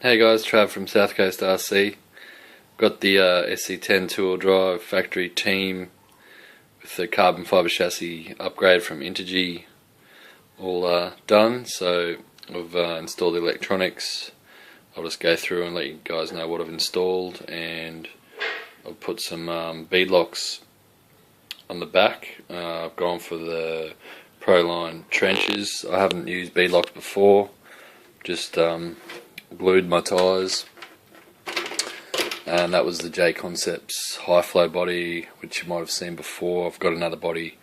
Hey guys, Trav from South Coast RC. Got the Sc10 two-wheel drive factory team with the carbon fibre chassis upgrade from Intergy all done. So I've installed the electronics. I'll just go through and let you guys know what I've installed, and I've put some bead locks on the back. I've gone for the Proline trenches. I haven't used bead locks before, just glued my tyres, and that was the J Concepts high flow body, which you might have seen before. I've got another body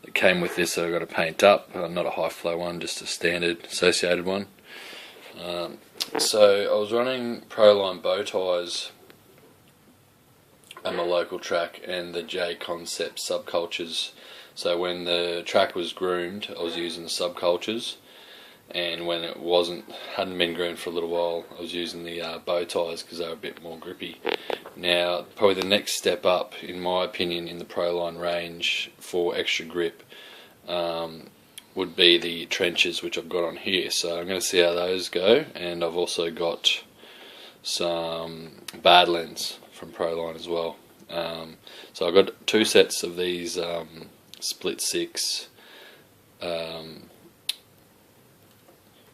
that came with this that I've got to paint up, not a high flow one, just a standard associated one. So I was running Proline bow ties at my local track and the J Concepts subcultures. So when the track was groomed, I was using the subcultures, and when it hadn't been groomed for a little while, I was using the bow ties because they were a bit more grippy. Now, probably the next step up, in my opinion, in the Proline range for extra grip would be the trenches, which I've got on here. So I'm going to see how those go, and I've also got some Badlands from Proline as well. So I've got two sets of these Sc10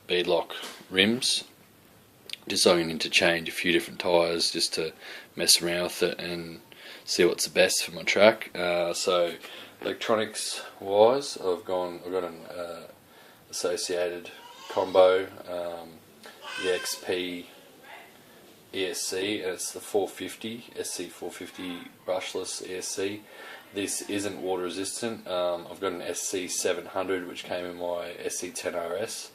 beadlock rims, just so I can interchange a few different tyres just to mess around with it and see what's the best for my track. So electronics wise, I've got an associated combo, EXP ESC, and it's the 450 SC450 brushless ESC. This isn't water resistant. I've got an Sc700 which came in my Sc10 RS,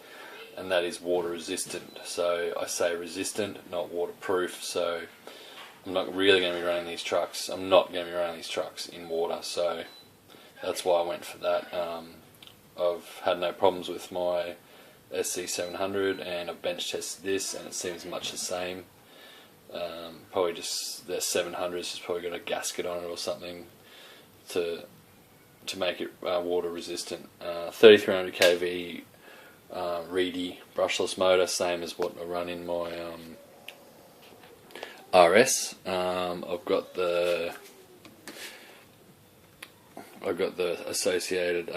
and that is water resistant. So I say resistant, not waterproof. So I'm not really going to be running these trucks. I'm not going to be running these trucks in water. So that's why I went for that. I've had no problems with my Sc700, and I've bench tested this, and it seems much the same. Probably just the 700 has probably got a gasket on it or something to make it water resistant. 3300 kV reedy brushless motor, same as what I run in my RS. I've got the associated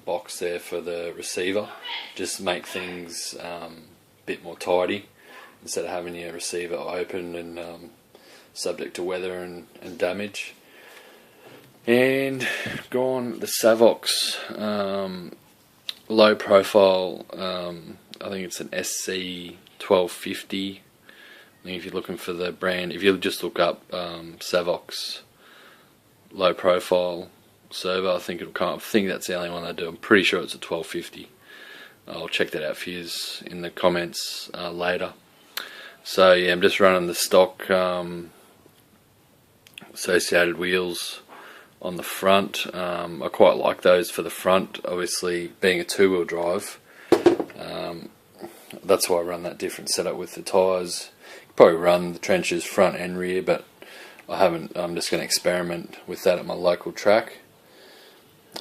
box there for the receiver, just to make things a bit more tidy instead of having your receiver open and subject to weather and damage. And gone the Savox low profile, I think it's an SC1250. I think if you're looking for the brand, if you just look up Savox low profile servo, I think it'll come up. I think that's the only one they do. I'm pretty sure it's a 1250. I'll check that out for you in the comments later. So yeah, I'm just running the stock associated wheels on the front. I quite like those for the front, obviously being a two-wheel drive. That's why I run that different setup with the tyres. Probably run the trenches front and rear, but I haven't. I'm just going to experiment with that at my local track.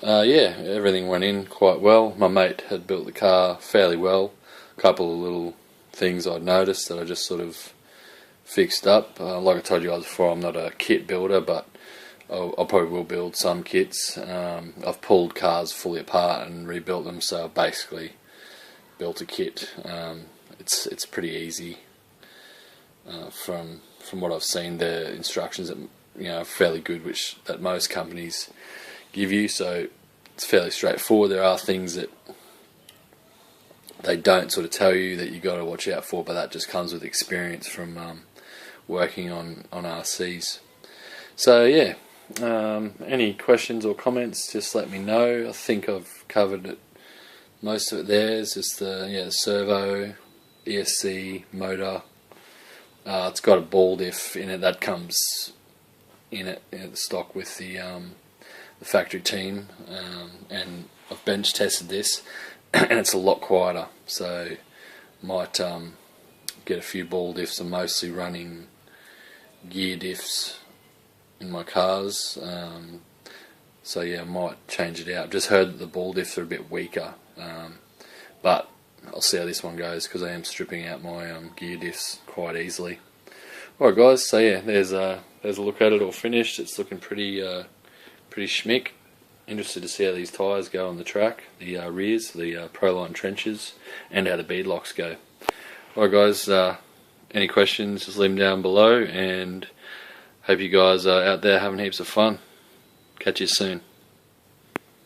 Yeah, everything went in quite well. My mate had built the car fairly well. A couple of little things I'd noticed that I just sort of fixed up. Like I told you guys before, I'm not a kit builder, but I probably will build some kits. I've pulled cars fully apart and rebuilt them, so I've basically built a kit. It's pretty easy. From what I've seen, the instructions are fairly good, that most companies give you, so it's fairly straightforward. There are things that they don't sort of tell you that you got to watch out for, but that just comes with experience from working on RCs. So yeah, any questions or comments, just let me know. I think I've covered it, most of it there. It's just the servo, ESC, motor. It's got a ball diff in it that comes in it, the stock with the factory team, and I've bench tested this and it's a lot quieter, so might get a few ball diffs. I'm mostly running gear diffs in my cars, so yeah, I might change it out. I've just heard that the ball diffs are a bit weaker, but I'll see how this one goes, because I am stripping out my gear diffs quite easily. Alright guys, so yeah, there's a look at it all finished. It's looking pretty schmick. Interested to see how these tyres go on the track, the rears, the Proline trenches, and how the bead locks go. Alright guys, any questions, just leave them down below, and hope you guys are out there having heaps of fun. Catch you soon.